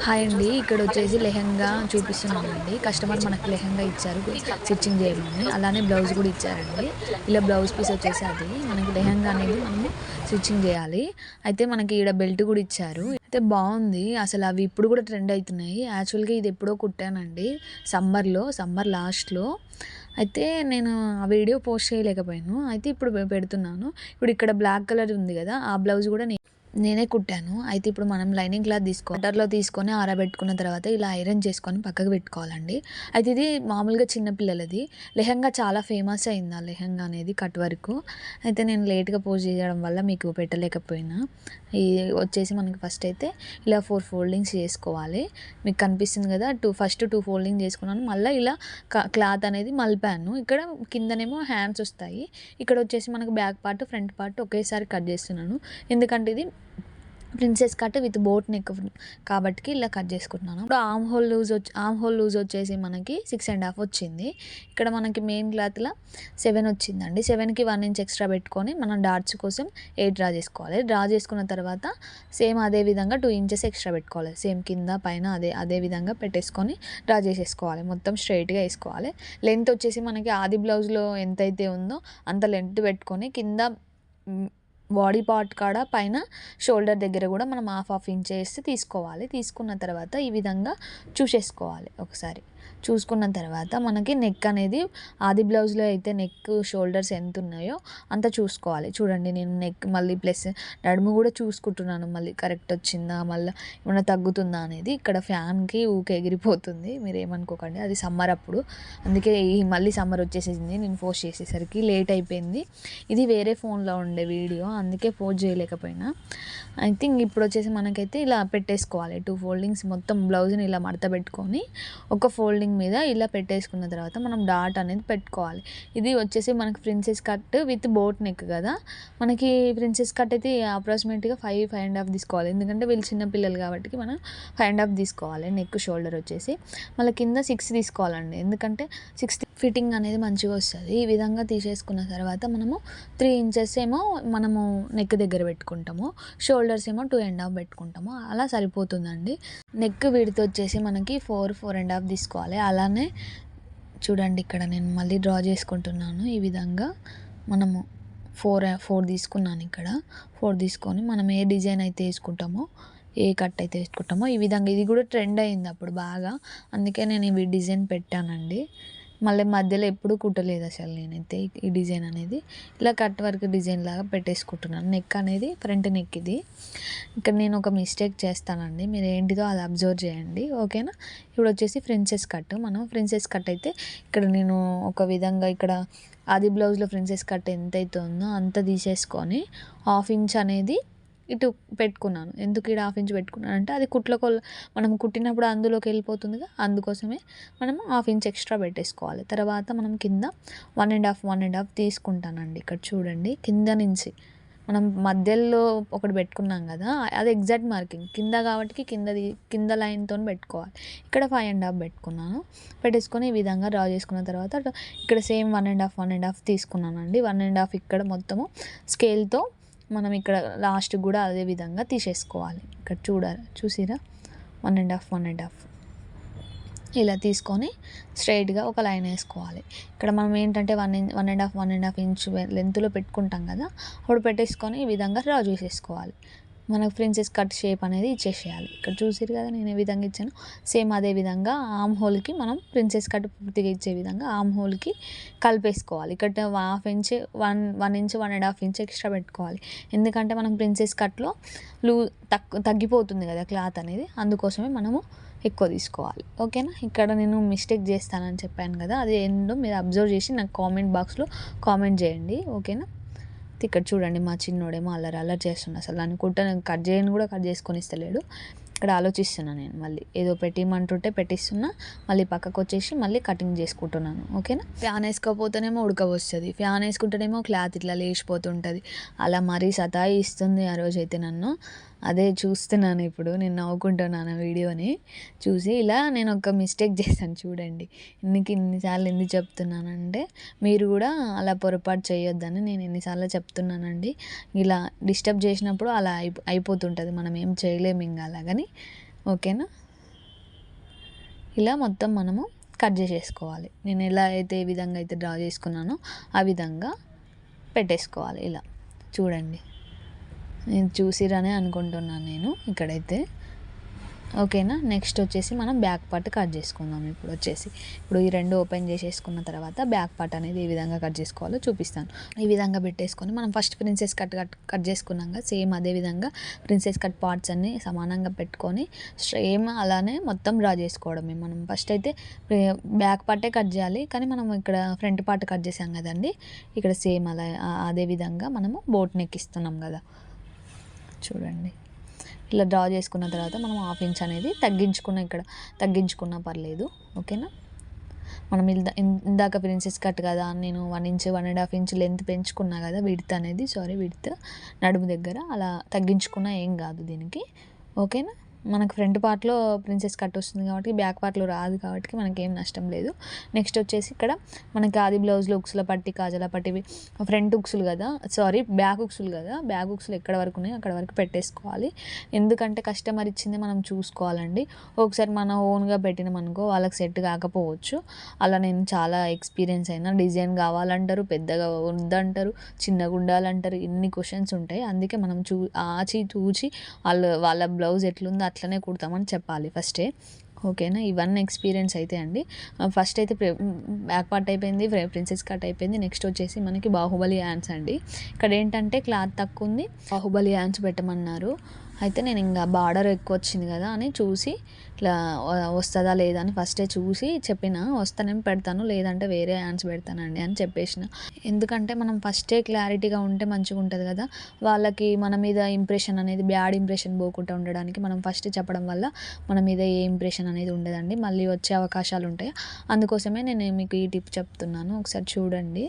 Hi అండి. ఇక్కడొచ్చేసి లెహెంగా చూపిస్తున్నానండి. Customer మనకి లెహెంగా ఇచ్చారు స్టిచ్చింగ్ చేయమని. అలానే బ్లౌజ్ గూడా ఇచ్చారండి. ఇలా బ్లౌజ్ పీస్ వచ్చేసి అది. మనకి లెహెంగా అనేది మనము స్టిచ్చింగ్ జేయాలి. అయితే మనకి ఈడ బెల్ట్ గూడా ఇచ్చారు. అయితే బావుంది. అసలు అవి ఇప్పుడు గూడా ట్రెండ్ అయితున్నాయి. యాక్చువల్‌గా ఇది ఎప్పుడో కుట్టానండి. సమ్మర్ లాస్ట్‌లో. అయితే నేను ఆ వీడియో పోస్ట్ చేయలేకపోయాను. అయితే ఇప్పుడు పెడుతున్నాను. ఇప్పుడు ఇక్కడ బ్లాక్ కలర్ ఉంది గదా! ఆ బ్లౌజ్ గూడా నేనే కుట్టాను. అయితే ఇప్పుడు మనం లైనింగ్ క్లాత్ వాటర్‌లో తీసుకొని ఆరబెట్టుకున్న తర్వాత ఇలా ఐరన్ చేసుకొని పక్కకు పెట్టుకోవాలండి. అయితే ఇది మామూలుగా చిన్న పిల్లలది. లెహెంగా చాలా ఫేమస్ అయింది. ఆ లెహెంగా అనేది కట్ వర్కు. అయితే నేను లేట్‌గా పోస్ట్ చేయడం వల్ల మీకు పెట్టలేకపోయినా. ఈ వచ్చేసి మనకి ఫస్ట్ అయితే ఇలా 4 ఫోల్డింగ్స్ చేసుకోవాలి. మీకు కనిపిస్తుంది కదా! ఫస్ట్ 2 ఫోల్డింగ్ చేసుకున్నాను. మళ్ళా ఇలా క్లాత్ అనేది మలిపాను. ఇక్కడ కిందనేమో హ్యాండ్స్ వస్తాయి. ఇక్కడ వచ్చేసి మనకు బ్యాక్ పార్ట్, ఫ్రంట్ పార్ట్ ఒకేసారి కట్ చేస్తున్నాను. ఎందుకంటే ఇది princess cut with boat neck కాబట్టి ఇలా కట్ చేసుకుంటున్నాను. ఇప్పుడు ఆర్మ్ హోల్ లూజ్ వచ్చేసి మనకి 6.5 వచ్చింది. ఇక్కడ మనకి మెయిన్ క్లాత్‌లో 7 వచ్చిందండి. 7కి 1 ఇంచ్ ఎక్స్ట్రా పెట్టుకొని మనం డాట్స్ కోసం 8 డ్రా చేసుకోవాలి. డ్రా చేసుకున్న తర్వాత సేమ్ అదే విధంగా 2 ఇంచెస్ ఎక్స్ట్రా పెట్టుకోవాలి. సేమ్ కింద పైన అదే విధంగా పెట్టేసుకొని డ్రా చేసేసుకోవాలి. మొత్తం స్ట్రెయిట్‌గా వేసుకోవాలి. లెంత్ వచ్చేసి మనకి ఆది బ్లౌజ్‌లో ఎంతైతే ఉందో అంత లెంత్ పెట్టుకొని కింద బాడీ పార్ట్ కాడ పైన షోల్డర్ దగ్గర కూడా మనం హాఫ్ ఇంచ్ వేసి తీసుకోవాలి. తీసుకున్న తర్వాత ఈ విధంగా చూసేసుకోవాలి ఒకసారి. చూసుకున్న తర్వాత మనకి నెక్ అనేది ఆది బ్లౌజ్లో అయితే నెక్ షోల్డర్స్ ఎంత ఉన్నాయో అంత చూసుకోవాలి. చూడండి నేను నెక్ మళ్ళీ ప్లస్ నడుము కూడా చూసుకుంటున్నాను. మళ్ళీ కరెక్ట్ వచ్చిందా, మళ్ళీ ఏమైనా తగ్గుతుందా అనేది. ఇక్కడ ఫ్యాన్కి ఊకే ఎగిరిపోతుంది, మీరు ఏమనుకోకండి. అది సమ్మర్ అప్పుడు, అందుకే మళ్ళీ సమ్మర్ వచ్చేసింది. నేను పోస్ట్ చేసేసరికి లేట్ అయిపోయింది. ఇది వేరే ఫోన్లో ఉండే వీడియో, అందుకే పోస్ట్ చేయలేకపోయినా. ఐ థింక్ ఇప్పుడు వచ్చేసి మనకైతే ఇలా పెట్టేసుకోవాలి. 2 ఫోల్డింగ్స్ మొత్తం బ్లౌజ్ని ఇలా మడత పెట్టుకొని ఒక ఫోల్డింగ్ మీద ఇలా పెట్టేసుకున్న తర్వాత మనం డాట్ అనేది పెట్టుకోవాలి. ఇది వచ్చేసి మనకి princess cut with boat neck కదా! మనకి ప్రిన్సెస్ కట్ అయితే అప్రాక్సిమేట్‌గా 5.5 తీసుకోవాలి. ఎందుకంటే వీళ్ళు చిన్న పిల్లలు కాబట్టి మనం 5.5 తీసుకోవాలి. నెక్ షోల్డర్ వచ్చేసి మళ్ళీ కింద 6 తీసుకోవాలండి. ఎందుకంటే 6 ఫిట్టింగ్ అనేది మంచిగా వస్తుంది. ఈ విధంగా తీసేసుకున్న తర్వాత మనము 3 ఇంచెస్ ఏమో మనము నెక్ దగ్గర పెట్టుకుంటాము. షోల్డర్స్ ఏమో 2.5 పెట్టుకుంటాము. అలా సరిపోతుందండి. నెక్ విడ్త్ వచ్చేసి మనకి 4.5 తీసుకోవాలి. అలానే చూడండి, ఇక్కడ నేను మళ్ళీ డ్రా చేసుకుంటున్నాను. ఈ విధంగా మనము 4 తీసుకున్నాను. ఇక్కడ 4 తీసుకొని మనం ఏ డిజైన్ అయితే వేసుకుంటామో, ఏ కట్ అయితే వేసుకుంటామో ఈ విధంగా. ఇది కూడా ట్రెండ్ అయింది అప్పుడు బాగా, అందుకే నేను ఇవి డిజైన్ పెట్టానండి. మళ్ళీ మధ్యలో ఎప్పుడు కుట్టలేదు అసలు నేనైతే ఈ డిజైన్ అనేది. ఇలా కట్ వర్క్ డిజైన్ లాగా పెట్టేసుకుంటున్నాను. నెక్ అనేది ఫ్రంట్ నెక్ ఇది. ఇక్కడ నేను ఒక మిస్టేక్ చేస్తానండి, మీరు ఏంటిదో అది అబ్జర్వ్ చేయండి, ఓకేనా. ఇప్పుడు వచ్చేసి ప్రిన్సెస్ కట్. మనం ప్రిన్సెస్ కట్ అయితే ఇక్కడ నేను ఒక విధంగా ఇక్కడ ఆది బ్లౌజ్లో ప్రిన్సెస్ కట్ ఎంతైతే ఉందో అంత తీసేసుకొని హాఫ్ ఇంచ్ అనేది ఇటు పెట్టుకున్నాను. ఎందుకు ఈడ హాఫ్ ఇంచ్ పెట్టుకున్నాను అంటే అది మనం కుట్టినప్పుడు అందులోకి వెళ్ళిపోతుందిగా, అందుకోసమే మనం హాఫ్ ఇంచ్ ఎక్స్ట్రా పెట్టేసుకోవాలి. తర్వాత మనం కింద 1.5 తీసుకుంటానండి. ఇక్కడ చూడండి, కింద నుంచి మనం మధ్యలో ఒకటి పెట్టుకున్నాం కదా, అది ఎగ్జాక్ట్ మార్కింగ్ కింద కాబట్టి కింద లైన్తో పెట్టుకోవాలి. ఇక్కడ 5.5 పెట్టుకున్నాను. పెట్టేసుకొని ఈ విధంగా డ్రా చేసుకున్న తర్వాత ఇక్కడ సేమ్ 1.5 తీసుకున్నానండి. 1.5 ఇక్కడ మొత్తము స్కేల్తో మనం ఇక్కడ లాస్ట్ కూడా అదే విధంగా తీసేసుకోవాలి. ఇక్కడ చూసిరా 1.5 ఇలా తీసుకొని స్ట్రైట్గా ఒక లైన్ వేసుకోవాలి. ఇక్కడ మనం ఏంటంటే 1.5 ఇంచ్ లెంత్లో పెట్టుకుంటాం కదా, అప్పుడు పెట్టేసుకొని ఈ విధంగా డ్రా చేసేసుకోవాలి. మనకు ప్రిన్సెస్ కట్ షేప్ అనేది ఇచ్చేసేయాలి. ఇక్కడ చూసిరు కదా నేను ఏ విధంగా ఇచ్చాను. సేమ్ అదే విధంగా ఆర్మ్ హోల్కి మనం ప్రిన్సెస్ కట్ పూర్తిగా ఇచ్చే విధంగా ఆర్మ్ హోల్కి కలిపేసుకోవాలి. ఇక్కడ half inch 1 inch 1.5 inch extra పెట్టుకోవాలి. ఎందుకంటే మనం ప్రిన్సెస్ కట్లో తగ్గిపోతుంది కదా క్లాత్ అనేది, అందుకోసమే మనము ఎక్కువ తీసుకోవాలి, ఓకేనా. ఇక్కడ నేను మిస్టేక్ చేస్తానని చెప్పాను కదా, అది ఏంటో మీరు అబ్జర్వ్ చేసి నాకు కామెంట్ బాక్స్లో కామెంట్ చేయండి, ఓకేనా. ఇక్కడ చూడండి, మా చిన్నోడేమో అల్లరి చేస్తున్నా. అసలు నన్ను కట్ చేయని కూడా కట్ చేసుకొని ఇస్తలేడు. ఇక్కడ ఆలోచిస్తున్నా నేను, మళ్ళీ ఏదో పెట్టిమంటుంటే పెట్టిస్తున్నా, మళ్ళీ పక్కకు వచ్చేసి మళ్ళీ కటింగ్ చేసుకుంటున్నాను, ఓకేనా. ఫ్యాన్ వేసుకోకపోతేనేమో ఉడకపోస్తుంది, ఫ్యాన్ వేసుకుంటేనేమో క్లాత్ ఇట్లా లేచిపోతుంటుంది. అలా మరీ సతాయిస్తుంది ఆ రోజైతే నన్ను. అదే చూస్తున్నాను ఇప్పుడు, నేను నవ్వుకుంటున్నాను వీడియోని చూసి. ఇలా నేను ఒక మిస్టేక్ చేశాను చూడండి. ఇన్నిసార్లు ఎందుకు చెప్తున్నానంటే మీరు కూడా అలా పొరపాటు చేయొద్దని నేను ఎన్నిసార్లు చెప్తున్నానండి. ఇలా డిస్టర్బ్ చేసినప్పుడు అలా అయిపోతుంటుంది, మనం ఏం చేయలేము ఇంకా అలాగని, ఓకేనా. ఇలా మొత్తం మనము కట్ చేసేసుకోవాలి. నేను ఎలా అయితే ఏ విధంగా అయితే డ్రా చేసుకున్నానో ఆ విధంగా పెట్టేసుకోవాలి. ఇలా చూడండి, నేను చూసిరనే అనుకుంటున్నాను నేను ఇక్కడైతే. ఓకేనా. నెక్స్ట్ వచ్చేసి మనం బ్యాక్ పార్ట్ కట్ చేసుకుందాం. ఇప్పుడు ఈ రెండు ఓపెన్ చేసేసుకున్న తర్వాత బ్యాక్ పార్ట్ అనేది ఏ విధంగా కట్ చేసుకోవాలో చూపిస్తాను. ఈ విధంగా పెట్టేసుకొని మనం ఫస్ట్ ప్రిన్సెస్ కట్ చేసుకున్నాం కదా, సేమ్ అదే విధంగా ప్రిన్సెస్ కట్ పార్ట్స్ అన్నీ సమానంగా పెట్టుకొని సేమ్ అలానే మొత్తం డ్రా చేసుకోవడమే. మనం ఫస్ట్ అయితే బ్యాక్ పార్టే కట్ చేయాలి, కానీ మనం ఇక్కడ ఫ్రంట్ పార్ట్ కట్ చేసాం కదండి, ఇక్కడ సేమ్ అలా అదే విధంగా మనము బోట్ నెక్ ఇస్తున్నాం కదా. చూడండి, ఇలా డ్రా చేసుకున్న తర్వాత మనం 1/2 ఇంచ్ అనేది తగ్గించుకున్నా పర్లేదు. ఓకేనా. మనం ఇందాక ప్రిన్సెస్ కట్ కదా నేను 1 ఇంచ్ 1.5 ఇంచ్ లెంత్ పెంచుకున్నా కదా, విడ్త్ నడుము దగ్గర అలా తగ్గించుకున్నా ఏం కాదు దీనికి. ఓకేనా. మనకు ఫ్రంట్ పార్ట్లో ప్రిన్సెస్ కట్ వస్తుంది కాబట్టి బ్యాక్ పార్ట్లో రాదు కాబట్టి మనకేం నష్టం లేదు. నెక్స్ట్ వచ్చేసి ఇక్కడ మనకి ఆది బ్లౌజ్లో ఉక్సుల పట్టి కాజల పట్టి ఫ్రంట్ ఉక్సులు కదా, బ్యాక్ ఉక్సులు కదా, బ్యాక్ ఉక్సులు ఎక్కడ వరకు ఉన్నాయో అక్కడ వరకు పెట్టేసుకోవాలి. ఎందుకంటే కస్టమర్ ఇచ్చింది మనం చూసుకోవాలండి. ఒకసారి మన ఓన్గా పెట్టినామనుకో వాళ్ళకి సెట్ కాకపోవచ్చు. అలా నేను చాలా ఎక్స్పీరియన్స్ అయినా, డిజైన్ కావాలంటారు, పెద్దగా వద్దంటారు, చిన్నగా ఉండాలంటారు, ఇన్ని క్వశ్చన్స్ ఉంటాయి. అందుకే మనం తూచి వాళ్ళ బ్లౌజ్ ఎట్లుందో అట్లనే కుడతామని చెప్పాలి ఫస్టే. ఓకేనా. ఇవన్నీ ఎక్స్పీరియన్స్ అయితే అండి. ఫస్ట్ అయితే బ్యాక్ పార్ట్ అయిపోయింది, ప్రిన్సెస్ కట్ అయిపోయింది. నెక్స్ట్ వచ్చేసి మనకి బాహుబలి హ్యాండ్స్ అండి. ఇక్కడ ఏంటంటే క్లాత్ తక్కువ ఉంది, బాహుబలి హ్యాండ్స్ పెట్టమన్నారు. అయితే నేను ఇంకా బార్డర్ ఎక్కువ వచ్చింది కదా అని చూసి ఇట్లా వస్తుందా లేదా అని ఫస్టే చూసి చెప్పిన, వస్తానేమో పెడతాను, లేదంటే వేరే హ్యాండ్స్ పెడతానండి అని చెప్పేసిన. ఎందుకంటే మనం ఫస్టే క్లారిటీగా ఉంటే మంచిగా ఉంటుంది కదా, వాళ్ళకి మన మీద ఇంప్రెషన్ అనేది బ్యాడ్ ఇంప్రెషన్ పోకుండా ఉండడానికి మనం ఫస్ట్ చెప్పడం వల్ల మన మీద ఏ ఇంప్రెషన్ అనేది ఉండదండి, మళ్ళీ వచ్చే అవకాశాలు ఉంటాయి. అందుకోసమే నేను మీకు ఈ టిప్ చెప్తున్నాను. ఒకసారి చూడండి.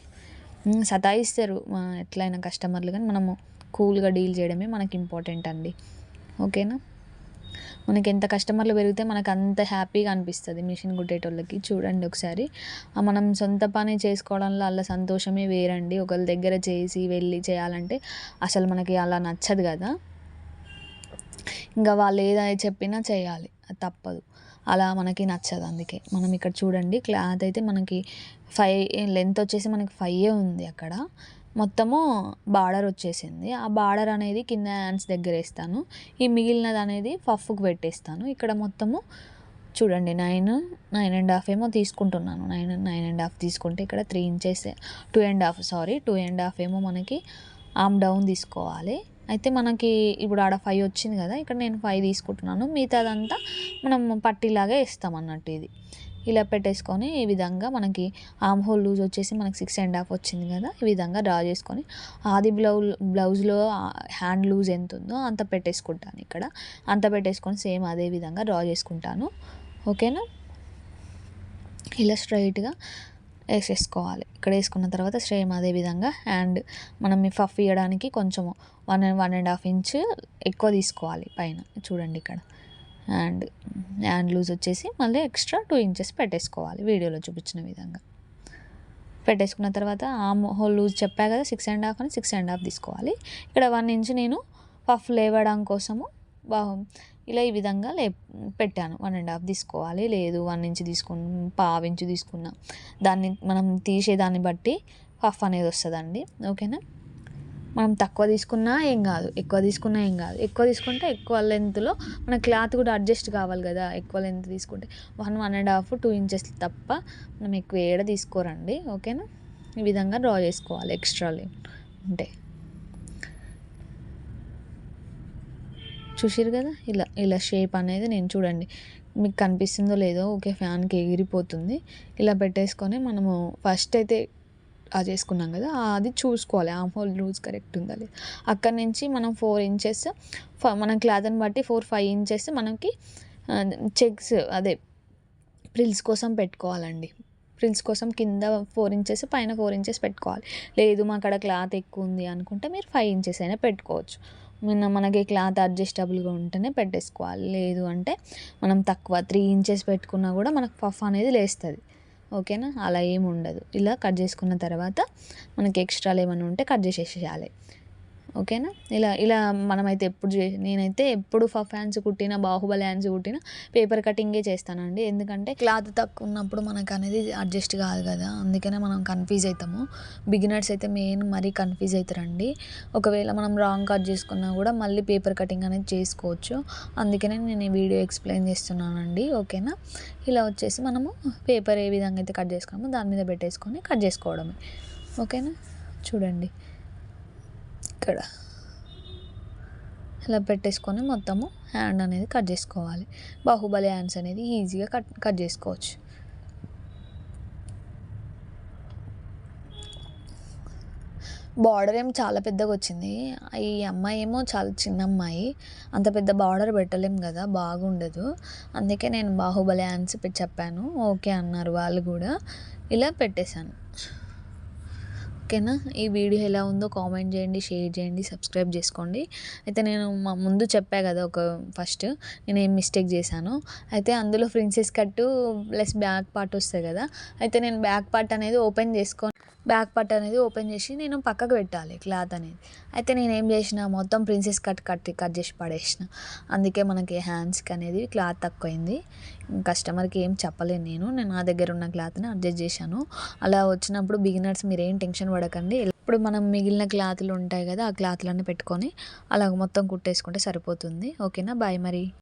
సతాయిస్తారు ఎట్లయినా కస్టమర్లు, కానీ మనము కూల్గా డీల్ చేయడమే మనకి ఇంపార్టెంట్ అండి. ఓకేనా. మనకి ఎంత కస్టమర్లు పెరిగితే మనకు అంత హ్యాపీగా అనిపిస్తుంది మిషన్ కుట్టేటోళ్ళకి. చూడండి ఒకసారి, మనం సొంత పని చేసుకోవడంలో అలా సంతోషమే వేరండి. ఒకళ్ళ దగ్గర వెళ్ళి చేయాలంటే అసలు మనకి అలా నచ్చదు కదా. ఇంకా వాళ్ళు ఏదైనా చెప్పినా చేయాలి, అది తప్పదు. అలా మనకి నచ్చదు. అందుకే మనం ఇక్కడ చూడండి, క్లాత్ అయితే మనకి 5 లెంత్ వచ్చేసి మనకి 5 ఉంది. అక్కడ మొత్తము బార్డర్ వచ్చేసింది. ఆ బార్డర్ అనేది కింద హ్యాండ్స్ దగ్గర వేస్తాను, ఈ మిగిలినది అనేది పఫ్కి పెట్టేస్తాను. ఇక్కడ మొత్తము చూడండి 9.5 ఏమో తీసుకుంటున్నాను. 9.5 తీసుకుంటే ఇక్కడ 3 ఇంచెస్ 2.5 ఏమో మనకి ఆమ్ డౌన్ తీసుకోవాలి. అయితే మనకి ఇప్పుడు ఆడ 5 వచ్చింది కదా, ఇక్కడ నేను 5 తీసుకుంటున్నాను. మిగతాదంతా మనం పట్టీలాగా వేస్తాం అన్నట్టు. ఇది ఇలా పెట్టేసుకొని ఈ విధంగా మనకి ఆమ్ హోల్ లూజ్ వచ్చేసి మనకి 6.5 వచ్చింది కదా, ఈ విధంగా డ్రా చేసుకొని ఆది బ్లౌజ్లో హ్యాండ్ లూజ్ ఎంత ఉందో అంత పెట్టేసుకుంటాను. ఇక్కడ అంత పెట్టేసుకొని సేమ్ అదే విధంగా డ్రా చేసుకుంటాను. ఓకేనా. ఇలా స్ట్రైట్గా వేసేసుకోవాలి. ఇక్కడ వేసుకున్న తర్వాత సేమ్ అదే విధంగా హ్యాండ్ మనం ఈ పఫ్ ఇవ్వడానికి కొంచెము 1.5 ఇంచ్ ఎక్కువ తీసుకోవాలి పైన. చూడండి ఇక్కడ హ్యాండ్ లూజ్ వచ్చేసి మళ్ళీ ఎక్స్ట్రా 2 ఇంచెస్ పెట్టేసుకోవాలి వీడియోలో చూపించిన విధంగా. పెట్టేసుకున్న తర్వాత ఆమ్ హోల్ లూజ్ చెప్పా కదా 6.5 అని, 6.5 తీసుకోవాలి. ఇక్కడ 1 ఇంచ్ నేను పఫ్ లేవడం కోసము ఇలా ఈ విధంగా పెట్టాను. 1.5 తీసుకోవాలి, లేదు 1 ఇంచ్ పావు ఇంచు తీసుకున్నా దాన్ని మనం తీసేదాన్ని బట్టి పఫ్ అనేది వస్తుందండి. ఓకేనా. మనం తక్కువ తీసుకున్నా ఏం కాదు, ఎక్కువ తీసుకున్నా ఏం కాదు. ఎక్కువ తీసుకుంటే ఎక్కువ లెంత్లో మన క్లాత్ కూడా అడ్జస్ట్ కావాలి కదా. ఎక్కువ లెంత్ తీసుకుంటే 1.5 2 ఇంచెస్ తప్ప మనం ఎక్కువ ఏడ తీసుకోరండి. ఓకేనా. ఈ విధంగా డ్రా చేసుకోవాలి ఎక్స్ట్రా ఉంటే. చూసిరు కదా, ఇలా షేప్ అనేది నేను చూడండి మీకు కనిపిస్తుందో లేదో, ఓకే ఫ్యాన్కి ఎగిరిపోతుంది. ఇలా పెట్టేసుకొని మనము ఫస్ట్ అయితే చేసుకున్నాం కదా, అది చూసుకోవాలి ఆమ్ హోల్ లూజ్ కరెక్ట్ ఉందా లేదు. అక్కడి నుంచి మనం 4 ఇంచెస్ మనం క్లాత్ని బట్టి 4-5 ఇంచెస్ మనకి చెక్స్ ప్రిల్స్ కోసం పెట్టుకోవాలండి. ప్రిల్స్ కోసం కింద 4 ఇంచెస్ పైన 4 ఇంచెస్ పెట్టుకోవాలి. లేదు మా అక్కడ క్లాత్ ఎక్కువ ఉంది అనుకుంటే మీరు 5 ఇంచెస్ అయినా పెట్టుకోవచ్చు. మనకి క్లాత్ అడ్జస్టబుల్గా ఉంటేనే పెట్టేసుకోవాలి. లేదు అంటే మనం తక్కువ 3 ఇంచెస్ పెట్టుకున్నా కూడా మనకు పఫ్ అనేది లేస్తుంది. ఓకేనా. అలా ఏమి ఉండదు. ఇలా కట్ చేసుకున్న తర్వాత మనకి ఎక్స్ట్రాలు ఏమైనా ఉంటే కట్ చేసేసేయాలి. ఓకేనా. ఇలా ఇలా మనమైతే నేనైతే ఎప్పుడు పఫ్ హ్యాండ్స్ కుట్టిన, బాహుబలి హ్యాండ్స్ కుట్టిన పేపర్ కటింగే చేస్తానండి. ఎందుకంటే క్లాత్ తక్కువ ఉన్నప్పుడు మనకు అనేది అడ్జస్ట్ కాదు కదా, అందుకనే మనం కన్ఫ్యూజ్ అవుతాము. బిగినర్స్ అయితే మెయిన్ మరీ కన్ఫ్యూజ్ అవుతారండి. ఒకవేళ మనం రాంగ్ కట్ చేసుకున్నా కూడా మళ్ళీ పేపర్ కటింగ్ అనేది చేసుకోవచ్చు. అందుకనే నేను ఈ వీడియో ఎక్స్ప్లెయిన్ చేస్తున్నానండి. ఓకేనా. ఇలా వచ్చేసి మనము పేపర్ ఏ విధంగా అయితే కట్ చేసుకున్నామో దాని మీద పెట్టేసుకొని కట్ చేసుకోవడమే. ఓకేనా. చూడండి ఇక్కడ ఇలా పెట్టేసుకొని మొత్తము హ్యాండ్ అనేది కట్ చేసుకోవాలి. బాహుబలి హ్యాండ్స్ అనేది ఈజీగా కట్ చేసుకోవచ్చు. బార్డర్ ఏమో చాలా పెద్దగా వచ్చింది. ఈ అమ్మాయి ఏమో చాలా చిన్న అమ్మాయి, అంత పెద్ద బార్డర్ పెట్టలేం కదా, బాగుండదు. అందుకే నేను బాహుబలి హ్యాండ్స్ చెప్పాను. ఓకే అన్నారు వాళ్ళు కూడా. ఇలా పెట్టేశాను. ఓకేనా. ఈ వీడియో ఎలా ఉందో కామెంట్ చేయండి, షేర్ చేయండి, సబ్స్క్రైబ్ చేసుకోండి. అయితే నేను ముందు చెప్పా కదా ఫస్ట్ నేను ఏం మిస్టేక్ చేశాను. అయితే అందులో ప్రిన్సెస్ కట్టు ప్లస్ బ్యాక్ పార్ట్ వస్తుంది కదా, అయితే నేను బ్యాక్ పార్ట్ అనేది ఓపెన్ చేసి నేను పక్కకు పెట్టాలి క్లాత్ అనేది. అయితే నేను ఏం చేసిన, మొత్తం ప్రిన్సెస్ కట్ చేసి పడేసిన. అందుకే మనకి హ్యాండ్స్కి అనేది క్లాత్ తక్కువైంది. కస్టమర్కి ఏం చెప్పలేను, నేను నా దగ్గర ఉన్న క్లాత్ని అడ్జస్ట్ చేశాను. అలా వచ్చినప్పుడు బిగినర్స్ మీరేం టెన్షన్ పడకండి. ఇప్పుడు మనం మిగిలిన క్లాత్లు ఉంటాయి కదా, ఆ క్లాత్లన్నీ పెట్టుకొని అలాగ మొత్తం కుట్టేసుకుంటే సరిపోతుంది. ఓకేనా. బాయ్ మరి.